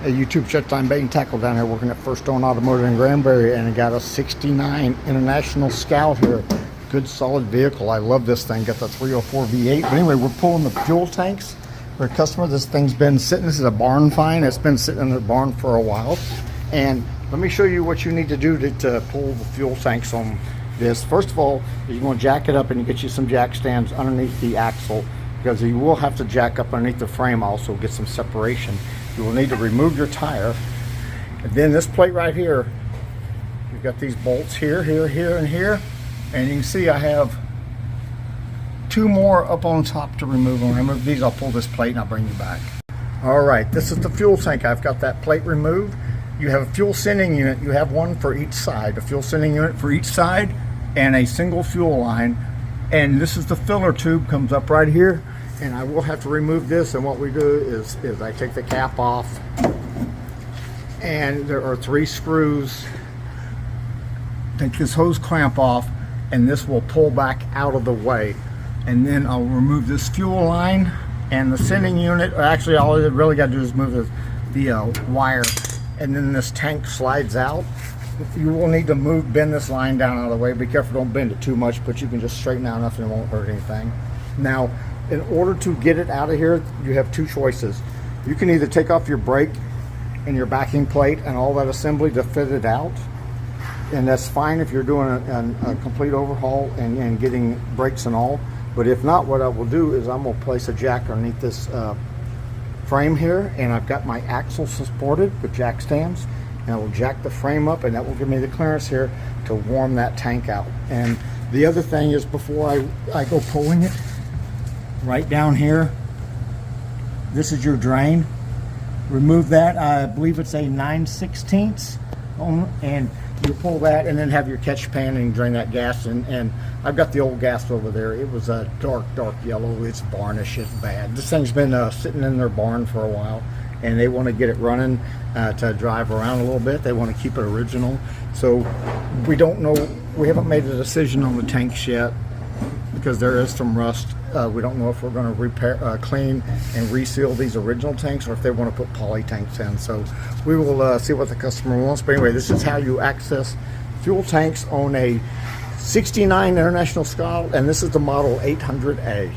a YouTube Shutline Bait and Tackle down here working at First Stone Automotive in Granbury, and I got a 69 International Scout here. Good solid vehicle. I love this thing. Got the 304 V8. But anyway, we're pulling the fuel tanks for a customer. This thing's been sitting, this is a barn find. It's been sitting in the barn for a while. And let me show you what you need to do to pull the fuel tanks on this. First of all, you're going to jack it up and you get you some jack stands underneath the axle, because you will have to jack up underneath the frame also, get some separation. You will need to remove your tire. And then this plate right here, you've got these bolts here, here, and here. And you can see I have two more up on top to remove. When I remove these, I'll pull this plate and I'll bring you back. All right, this is the fuel tank. I've got that plate removed. You have a fuel sending unit. You have one for each side, a fuel sending unit for each side, and a single fuel line. And this is the filler tube, comes up right here. And I will have to remove this, and what we do is I take the cap off, and there are 3 screws. Take this hose clamp off, and this will pull back out of the way. And then I'll remove this fuel line and the sending unit. Actually, all I really got to do is move the wire, and then this tank slides out. You will need to bend this line down out of the way. Be careful, don't bend it too much, but you can just straighten out enough and it won't hurt anything. Now, in order to get it out of here, you have 2 choices. You can either take off your brake and your backing plate and all that assembly to fit it out, and that's fine if you're doing a complete overhaul and getting brakes and all. But if not, what I will do is I'm going to place a jack underneath this frame here, and I've got my axle supported with jack stands, and I will jack the frame up, and that will give me the clearance here to warm that tank out. And the other thing is, before I go pulling it, right down here, this is your drain. Remove that. I believe it's a 9/16 and you pull that and then have your catch pan and drain that gas in. And I've got the old gas over there. It was a dark yellow. It's varnish. It's bad. This thing's been sitting in their barn for a while, and they want to get it running to drive around a little bit. They want to keep it original. So we don't know, we haven't made a decision on the tanks yet, because there is some rust. We don't know if we're going to repair, clean and reseal these original tanks, or if they want to put poly tanks in. So we will see what the customer wants. But anyway, this is how you access fuel tanks on a 69 International Scout, and this is the model 800A.